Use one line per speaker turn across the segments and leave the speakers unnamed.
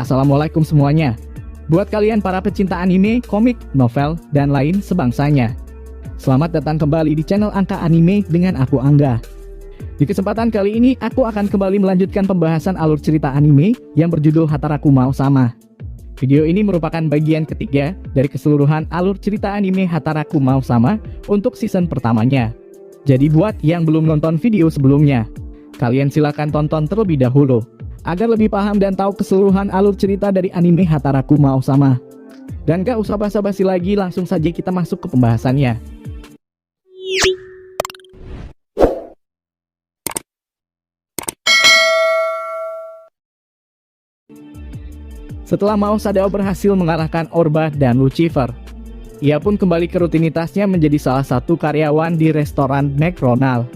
Assalamualaikum semuanya. Buat kalian para pecinta anime, komik, novel, dan lain sebangsanya, selamat datang kembali di channel Angka Anime dengan aku Angga. Di kesempatan kali ini, aku akan kembali melanjutkan pembahasan alur cerita anime yang berjudul Hataraku Mao Sama. Video ini merupakan bagian ketiga dari keseluruhan alur cerita anime Hataraku Mao Sama untuk season pertamanya. Jadi buat yang belum nonton video sebelumnya, kalian silakan tonton terlebih dahulu agar lebih paham dan tahu keseluruhan alur cerita dari anime Hataraku Mao Sama. Dan gak usah basa-basi lagi, langsung saja kita masuk ke pembahasannya. Setelah Mao Sadao berhasil mengalahkan Orba dan Lucifer, ia pun kembali ke rutinitasnya menjadi salah satu karyawan di restoran McDonald.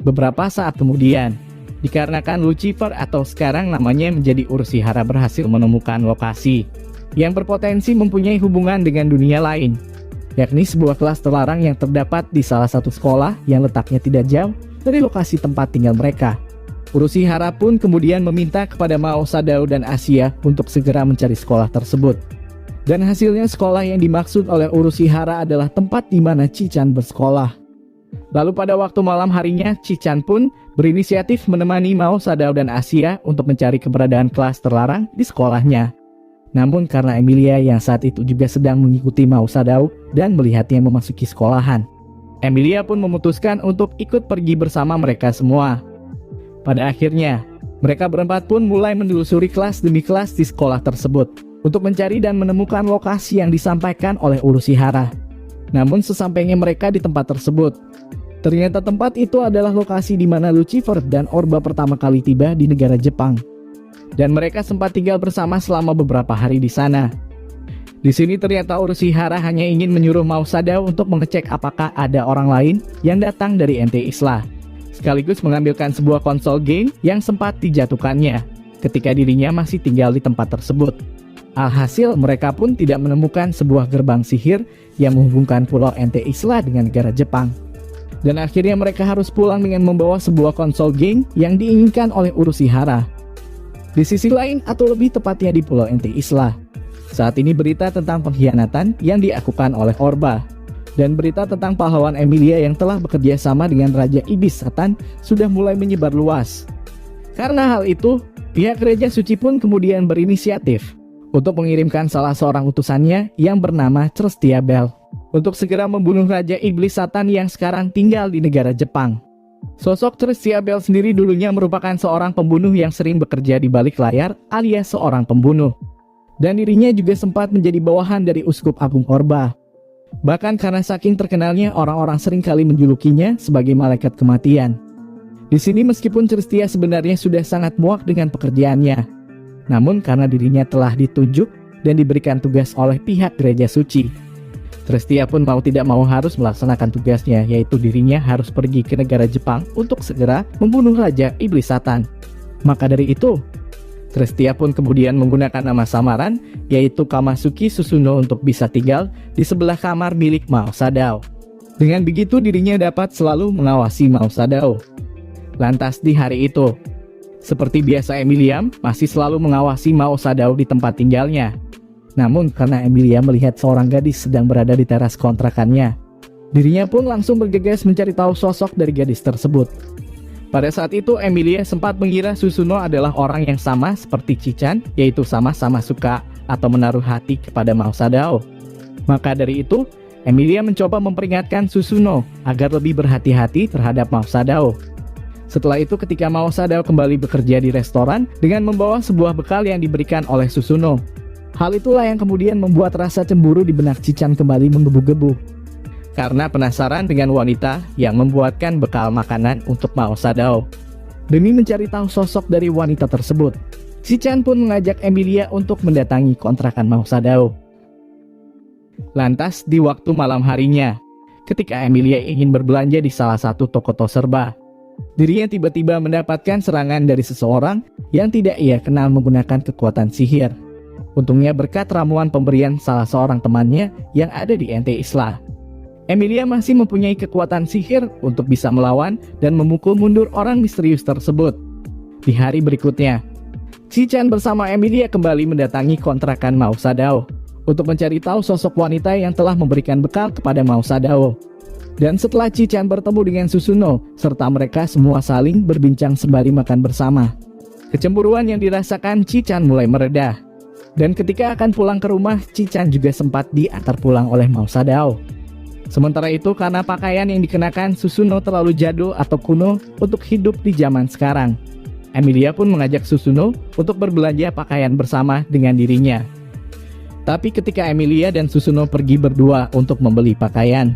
Beberapa saat kemudian, dikarenakan Lucifer atau sekarang namanya menjadi Urushihara berhasil menemukan lokasi yang berpotensi mempunyai hubungan dengan dunia lain, yakni sebuah kelas terlarang yang terdapat di salah satu sekolah yang letaknya tidak jauh dari lokasi tempat tinggal mereka. Urushihara pun kemudian meminta kepada Mao Sadao dan Asia untuk segera mencari sekolah tersebut. Dan hasilnya sekolah yang dimaksud oleh Urushihara adalah tempat di mana Chichan bersekolah. Lalu pada waktu malam harinya, Chichan pun berinisiatif menemani Mao Sadao dan Asia untuk mencari keberadaan kelas terlarang di sekolahnya. Namun karena Emilia yang saat itu juga sedang mengikuti Mao Sadao dan melihatnya memasuki sekolahan, Emilia pun memutuskan untuk ikut pergi bersama mereka semua. Pada akhirnya, mereka berempat pun mulai menelusuri kelas demi kelas di sekolah tersebut untuk mencari dan menemukan lokasi yang disampaikan oleh Urushihara. Namun sesampainya mereka di tempat tersebut, ternyata tempat itu adalah lokasi di mana Lucifer dan Orba pertama kali tiba di negara Jepang. Dan mereka sempat tinggal bersama selama beberapa hari di sana. Di sini ternyata Urushihara hanya ingin menyuruh Mao Sadao untuk mengecek apakah ada orang lain yang datang dari NT Isla, sekaligus mengambilkan sebuah konsol game yang sempat dijatuhkannya ketika dirinya masih tinggal di tempat tersebut. Alhasil mereka pun tidak menemukan sebuah gerbang sihir yang menghubungkan pulau NT Isla dengan negara Jepang. Dan akhirnya mereka harus pulang dengan membawa sebuah konsol game yang diinginkan oleh Urushihara. Di sisi lain, atau lebih tepatnya di pulau NT Isla, saat ini berita tentang pengkhianatan yang dilakukan oleh Orba dan berita tentang pahlawan Emilia yang telah bekerja sama dengan Raja Iblis Satan sudah mulai menyebar luas. Karena hal itu, pihak Gereja Suci pun kemudian berinisiatif untuk mengirimkan salah seorang utusannya yang bernama Celestial untuk segera membunuh Raja Iblis Satan yang sekarang tinggal di negara Jepang. Sosok Celestial sendiri dulunya merupakan seorang pembunuh yang sering bekerja di balik layar alias seorang pembunuh. Dan dirinya juga sempat menjadi bawahan dari Uskup Agung Orba. Bahkan karena saking terkenalnya, orang-orang sering kali menjulukinya sebagai malaikat kematian. Di sini meskipun Celestia sebenarnya sudah sangat muak dengan pekerjaannya, namun karena dirinya telah ditunjuk dan diberikan tugas oleh pihak Gereja Suci, Celestia pun mau tidak mau harus melaksanakan tugasnya, yaitu dirinya harus pergi ke negara Jepang untuk segera membunuh Raja Iblis Satan. Maka dari itu, Celestia pun kemudian menggunakan nama samaran, yaitu Kamasuki Susuno, untuk bisa tinggal di sebelah kamar milik Mao Sadao. Dengan begitu dirinya dapat selalu mengawasi Mao Sadao. Lantas di hari itu, seperti biasa Emilia masih selalu mengawasi Mao Sadao di tempat tinggalnya. Namun karena Emilia melihat seorang gadis sedang berada di teras kontrakannya, dirinya pun langsung bergegas mencari tahu sosok dari gadis tersebut. Pada saat itu Emilia sempat mengira Susuno adalah orang yang sama seperti Chichan, yaitu sama-sama suka atau menaruh hati kepada Mao Sadao. Maka dari itu, Emilia mencoba memperingatkan Susuno agar lebih berhati-hati terhadap Mao Sadao. Setelah itu ketika Mao Sadao kembali bekerja di restoran dengan membawa sebuah bekal yang diberikan oleh Susuno, hal itulah yang kemudian membuat rasa cemburu di benak Chichan kembali menggebu-gebu. Karena penasaran dengan wanita yang membuatkan bekal makanan untuk Mao Sadao. Demi mencari tahu sosok dari wanita tersebut, Chichan pun mengajak Emilia untuk mendatangi kontrakan Mao Sadao. Lantas di waktu malam harinya, ketika Emilia ingin berbelanja di salah satu toko serba, dirinya tiba-tiba mendapatkan serangan dari seseorang yang tidak ia kenal menggunakan kekuatan sihir. Untungnya berkat ramuan pemberian salah seorang temannya yang ada di NT Isla, Emilia masih mempunyai kekuatan sihir untuk bisa melawan dan memukul mundur orang misterius tersebut. Di hari berikutnya, Chi-chan bersama Emilia kembali mendatangi kontrakan Mao Sadao untuk mencari tahu sosok wanita yang telah memberikan bekal kepada Mao Sadao. Dan setelah Chi-chan bertemu dengan Susuno, serta mereka semua saling berbincang sembari makan bersama, kecemburuan yang dirasakan Chi-chan mulai mereda. Dan ketika akan pulang ke rumah, Chi-chan juga sempat diantar pulang oleh Mao Sadao. Sementara itu, karena pakaian yang dikenakan Susuno terlalu jadul atau kuno untuk hidup di zaman sekarang, Emilia pun mengajak Susuno untuk berbelanja pakaian bersama dengan dirinya. Tapi ketika Emilia dan Susuno pergi berdua untuk membeli pakaian,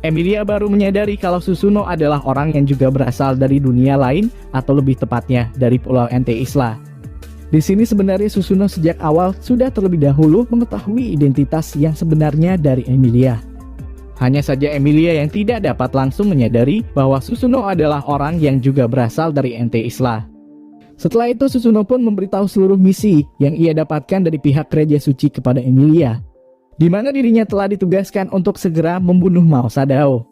Emilia baru menyadari kalau Susuno adalah orang yang juga berasal dari dunia lain, atau lebih tepatnya dari Pulau NT Isla. Di sini sebenarnya Susuno sejak awal sudah terlebih dahulu mengetahui identitas yang sebenarnya dari Emilia. Hanya saja Emilia yang tidak dapat langsung menyadari bahwa Susuno adalah orang yang juga berasal dari NT Isla. Setelah itu Susuno pun memberitahu seluruh misi yang ia dapatkan dari pihak Gereja Suci kepada Emilia, di mana dirinya telah ditugaskan untuk segera membunuh Mao Sadao.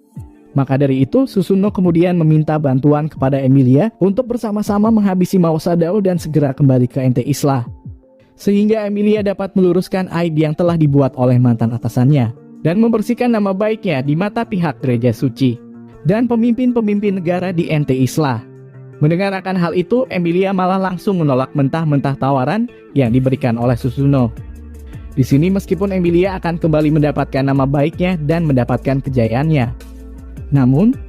Maka dari itu Susuno kemudian meminta bantuan kepada Emilia untuk bersama-sama menghabisi Mao Sadao dan segera kembali ke NT Isla, sehingga Emilia dapat meluruskan aib yang telah dibuat oleh mantan atasannya dan membersihkan nama baiknya di mata pihak Gereja Suci dan pemimpin-pemimpin negara di NT Isla. Mendengar akan hal itu, Emilia malah langsung menolak mentah-mentah tawaran yang diberikan oleh Susuno. Di sini meskipun Emilia akan kembali mendapatkan nama baiknya dan mendapatkan kejayaannya, namun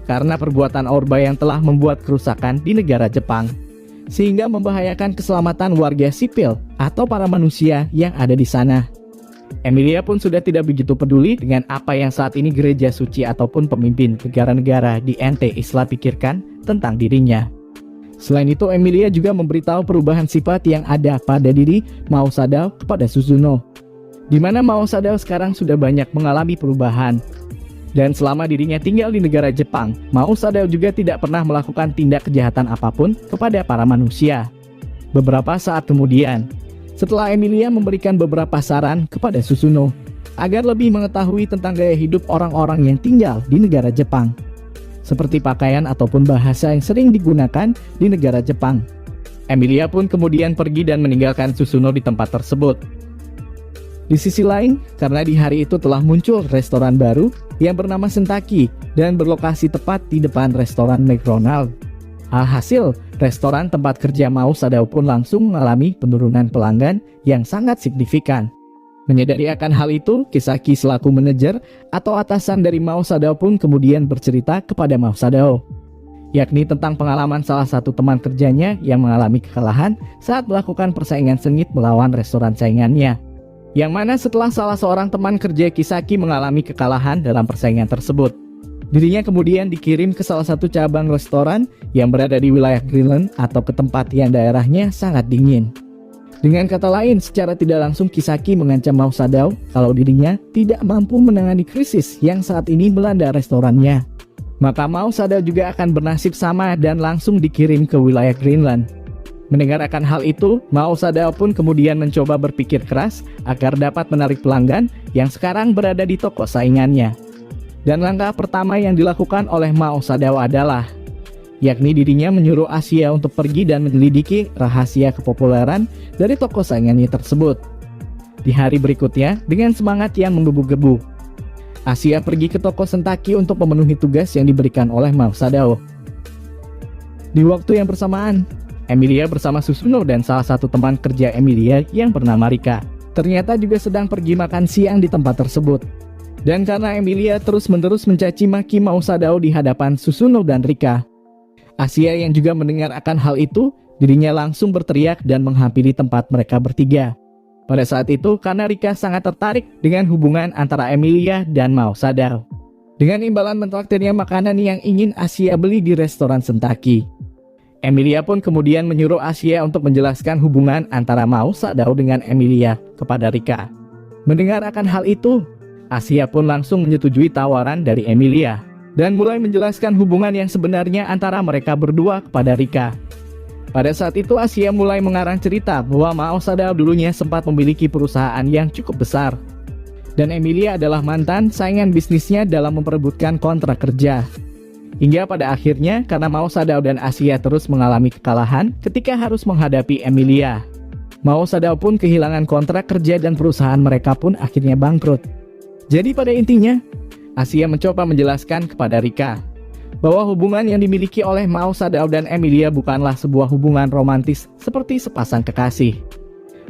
karena perbuatan Orba yang telah membuat kerusakan di negara Jepang, sehingga membahayakan keselamatan warga sipil atau para manusia yang ada di sana, Emilia pun sudah tidak begitu peduli dengan apa yang saat ini Gereja Suci ataupun pemimpin negara-negara di NT Isla pikirkan tentang dirinya. Selain itu, Emilia juga memberitahu perubahan sifat yang ada pada diri Mao Sadao kepada Susuno, di mana Mao Sadao sekarang sudah banyak mengalami perubahan. Dan selama dirinya tinggal di negara Jepang, Mao Sadao juga tidak pernah melakukan tindak kejahatan apapun kepada para manusia. Beberapa saat kemudian, setelah Emilia memberikan beberapa saran kepada Susuno agar lebih mengetahui tentang gaya hidup orang-orang yang tinggal di negara Jepang, seperti pakaian ataupun bahasa yang sering digunakan di negara Jepang, Emilia pun kemudian pergi dan meninggalkan Susuno di tempat tersebut. Di sisi lain, karena di hari itu telah muncul restoran baru yang bernama Sentaki dan berlokasi tepat di depan restoran McDonald, alhasil restoran tempat kerja Mao Sadao pun langsung mengalami penurunan pelanggan yang sangat signifikan. Menyadari akan hal itu, Kisaki selaku manajer atau atasan dari Mao Sadao pun kemudian bercerita kepada Mao Sadao, yakni tentang pengalaman salah satu teman kerjanya yang mengalami kekalahan saat melakukan persaingan sengit melawan restoran saingannya. Yang mana setelah salah seorang teman kerja Kisaki mengalami kekalahan dalam persaingan tersebut, dirinya kemudian dikirim ke salah satu cabang restoran yang berada di wilayah Greenland atau ke tempat yang daerahnya sangat dingin. Dengan kata lain, secara tidak langsung Kisaki mengancam Mao Sadao kalau dirinya tidak mampu menangani krisis yang saat ini melanda restorannya. Maka Mao Sadao juga akan bernasib sama dan langsung dikirim ke wilayah Greenland. Mendengar akan hal itu, Mao Sadao pun kemudian mencoba berpikir keras agar dapat menarik pelanggan yang sekarang berada di toko saingannya. Dan langkah pertama yang dilakukan oleh Mao Sadao adalah yakni dirinya menyuruh Asia untuk pergi dan menyelidiki rahasia kepopuleran dari toko saingannya tersebut. Di hari berikutnya, dengan semangat yang menggebu-gebu, Asia pergi ke toko Sentaki untuk memenuhi tugas yang diberikan oleh Mao Sadao. Di waktu yang bersamaan, Emilia bersama Susuno dan salah satu teman kerja Emilia yang bernama Rika ternyata juga sedang pergi makan siang di tempat tersebut. Dan karena Emilia terus-menerus mencaci maki Mao Sadao di hadapan Susuno dan Rika, Asia yang juga mendengar akan hal itu, dirinya langsung berteriak dan menghampiri tempat mereka bertiga. Pada saat itu, karena Rika sangat tertarik dengan hubungan antara Emilia dan Mao Sadao, dengan imbalan mentraktirnya makanan yang ingin Asia beli di restoran Sentaki. Emilia pun kemudian menyuruh Asia untuk menjelaskan hubungan antara Mao Sadao dengan Emilia kepada Rika. Mendengar akan hal itu, Asia pun langsung menyetujui tawaran dari Emilia dan mulai menjelaskan hubungan yang sebenarnya antara mereka berdua kepada Rika. Pada saat itu Asia mulai mengarang cerita bahwa Mao Sadao dulunya sempat memiliki perusahaan yang cukup besar, dan Emilia adalah mantan saingan bisnisnya dalam memperebutkan kontrak kerja. Hingga pada akhirnya karena Mao Sadao dan Asia terus mengalami kekalahan ketika harus menghadapi Emilia, Mao Sadao pun kehilangan kontrak kerja dan perusahaan mereka pun akhirnya bangkrut. Jadi pada intinya, Asia mencoba menjelaskan kepada Rika bahwa hubungan yang dimiliki oleh Mao Sadao dan Emilia bukanlah sebuah hubungan romantis seperti sepasang kekasih,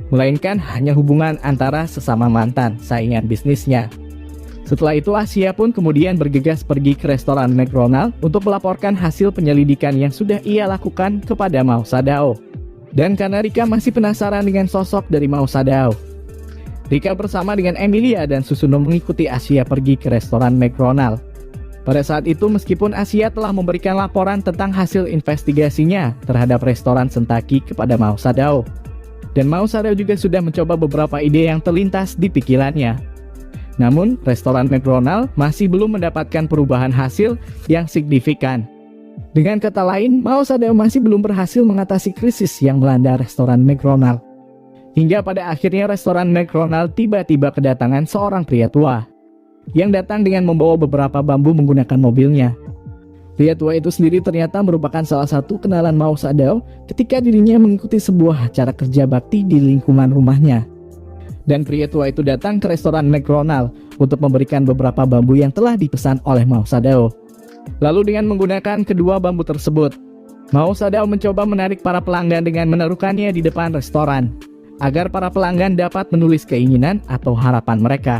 melainkan hanya hubungan antara sesama mantan saingan bisnisnya. Setelah itu Asia pun kemudian bergegas pergi ke restoran McDonald untuk melaporkan hasil penyelidikan yang sudah ia lakukan kepada Mao Sadao. Dan karena Rika masih penasaran dengan sosok dari Mao Sadao, Rika bersama dengan Emilia dan Susuno mengikuti Asia pergi ke restoran McDonald. Pada saat itu meskipun Asia telah memberikan laporan tentang hasil investigasinya terhadap restoran Sentaki kepada Mao Sadao, dan Mao Sadao juga sudah mencoba beberapa ide yang terlintas di pikirannya. Namun, restoran McDonald masih belum mendapatkan perubahan hasil yang signifikan. Dengan kata lain, Mao Sadao masih belum berhasil mengatasi krisis yang melanda restoran McDonald. Hingga pada akhirnya restoran McDonald tiba-tiba kedatangan seorang pria tua yang datang dengan membawa beberapa bambu menggunakan mobilnya. Pria tua itu sendiri ternyata merupakan salah satu kenalan Mao Sadao ketika dirinya mengikuti sebuah acara kerja bakti di lingkungan rumahnya. Dan pria tua itu datang ke restoran McDonald untuk memberikan beberapa bambu yang telah dipesan oleh Mao Sadao. Lalu dengan menggunakan kedua bambu tersebut, Mao Sadao mencoba menarik para pelanggan dengan menaruhkannya di depan restoran, agar para pelanggan dapat menulis keinginan atau harapan mereka,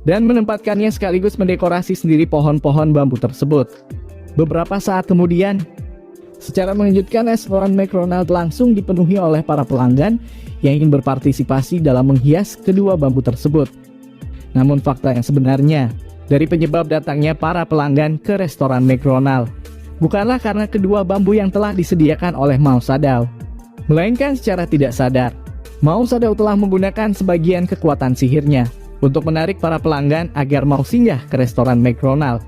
dan menempatkannya sekaligus mendekorasi sendiri pohon-pohon bambu tersebut. Beberapa saat kemudian, secara mengejutkan restoran McDonald langsung dipenuhi oleh para pelanggan yang ingin berpartisipasi dalam menghias kedua bambu tersebut. Namun fakta yang sebenarnya dari penyebab datangnya para pelanggan ke restoran McDonald bukanlah karena kedua bambu yang telah disediakan oleh Mao Sadao, melainkan secara tidak sadar Mao Sadao telah menggunakan sebagian kekuatan sihirnya untuk menarik para pelanggan agar mau singgah ke restoran McDonald.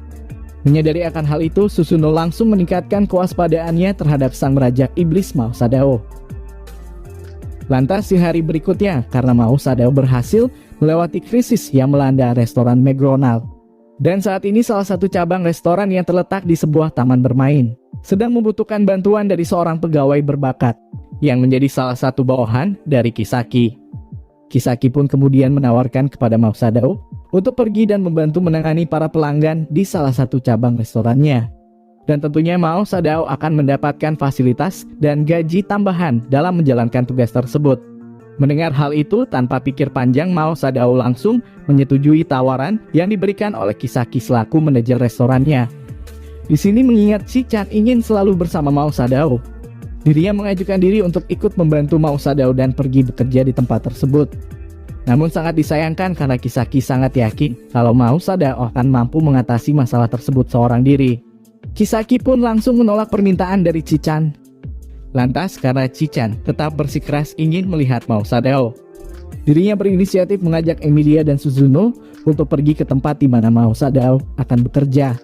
Menyadari akan hal itu, Susuno langsung meningkatkan kewaspadaannya terhadap sang raja iblis Mao Sadao. Lantas di hari berikutnya, karena Mao Sadao berhasil melewati krisis yang melanda restoran McDonald, dan saat ini salah satu cabang restoran yang terletak di sebuah taman bermain sedang membutuhkan bantuan dari seorang pegawai berbakat yang menjadi salah satu bawahan dari Kisaki. Kisaki pun kemudian menawarkan kepada Mao Sadao untuk pergi dan membantu menangani para pelanggan di salah satu cabang restorannya. Dan tentunya Mao Sadao akan mendapatkan fasilitas dan gaji tambahan dalam menjalankan tugas tersebut. Mendengar hal itu, tanpa pikir panjang Mao Sadao langsung menyetujui tawaran yang diberikan oleh Kisaki selaku manajer restorannya. Di sini mengingat si Chan ingin selalu bersama Mao Sadao, dirinya mengajukan diri untuk ikut membantu Mao Sadao dan pergi bekerja di tempat tersebut. Namun sangat disayangkan karena Kisaki sangat yakin kalau Mao Sadao akan mampu mengatasi masalah tersebut seorang diri. Kisaki pun langsung menolak permintaan dari Chichan. Lantas karena Chichan tetap bersikeras ingin melihat Mao Sadao, dirinya berinisiatif mengajak Emilia dan Suzuno untuk pergi ke tempat di mana Mao Sadao akan bekerja.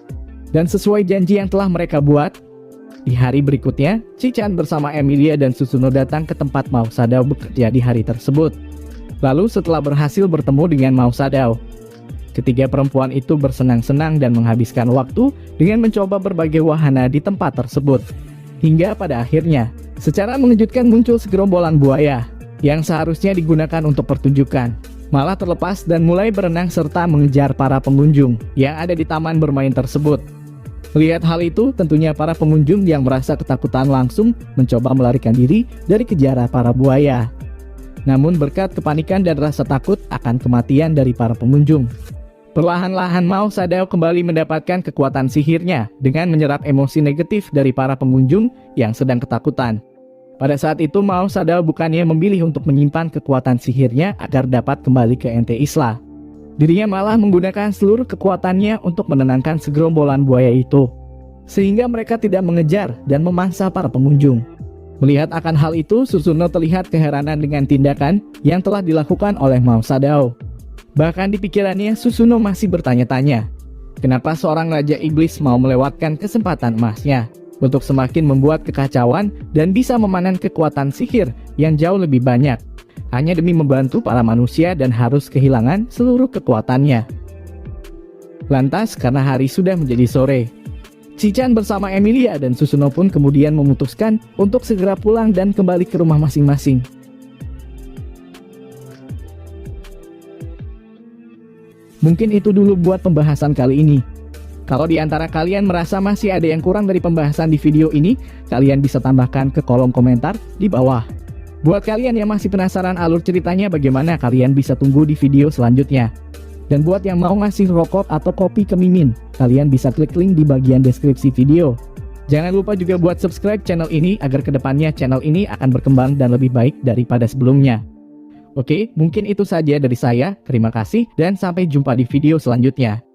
Dan sesuai janji yang telah mereka buat, di hari berikutnya, Chichan bersama Emilia dan Suzuno datang ke tempat Mao Sadao bekerja di hari tersebut. Lalu setelah berhasil bertemu dengan Mao Sadao, ketiga perempuan itu bersenang-senang dan menghabiskan waktu dengan mencoba berbagai wahana di tempat tersebut. Hingga pada akhirnya, secara mengejutkan muncul segerombolan buaya yang seharusnya digunakan untuk pertunjukan, malah terlepas dan mulai berenang serta mengejar para pengunjung yang ada di taman bermain tersebut. Melihat hal itu, tentunya para pengunjung yang merasa ketakutan langsung mencoba melarikan diri dari kejaran para buaya. Namun berkat kepanikan dan rasa takut akan kematian dari para pengunjung, perlahan-lahan Mao Sadao kembali mendapatkan kekuatan sihirnya dengan menyerap emosi negatif dari para pengunjung yang sedang ketakutan. Pada saat itu Mao Sadao bukannya memilih untuk menyimpan kekuatan sihirnya agar dapat kembali ke Ente Isla. Dirinya malah menggunakan seluruh kekuatannya untuk menenangkan segerombolan buaya itu, sehingga mereka tidak mengejar dan memangsa para pengunjung. Melihat akan hal itu, Susuno terlihat keheranan dengan tindakan yang telah dilakukan oleh Mao Sadao. Bahkan di pikirannya, Susuno masih bertanya-tanya, kenapa seorang raja iblis mau melewatkan kesempatan emasnya untuk semakin membuat kekacauan dan bisa memanen kekuatan sihir yang jauh lebih banyak, hanya demi membantu para manusia dan harus kehilangan seluruh kekuatannya. Lantas karena hari sudah menjadi sore, Shichan bersama Emilia dan Susuno pun kemudian memutuskan untuk segera pulang dan kembali ke rumah masing-masing. Mungkin itu dulu buat pembahasan kali ini. Kalau di antara kalian merasa masih ada yang kurang dari pembahasan di video ini, kalian bisa tambahkan ke kolom komentar di bawah. Buat kalian yang masih penasaran alur ceritanya bagaimana, kalian bisa tunggu di video selanjutnya. Dan buat yang mau ngasih rokok atau kopi ke Mimin, kalian bisa klik link di bagian deskripsi video. Jangan lupa juga buat subscribe channel ini agar kedepannya channel ini akan berkembang dan lebih baik daripada sebelumnya. Oke, mungkin itu saja dari saya. Terima kasih dan sampai jumpa di video selanjutnya.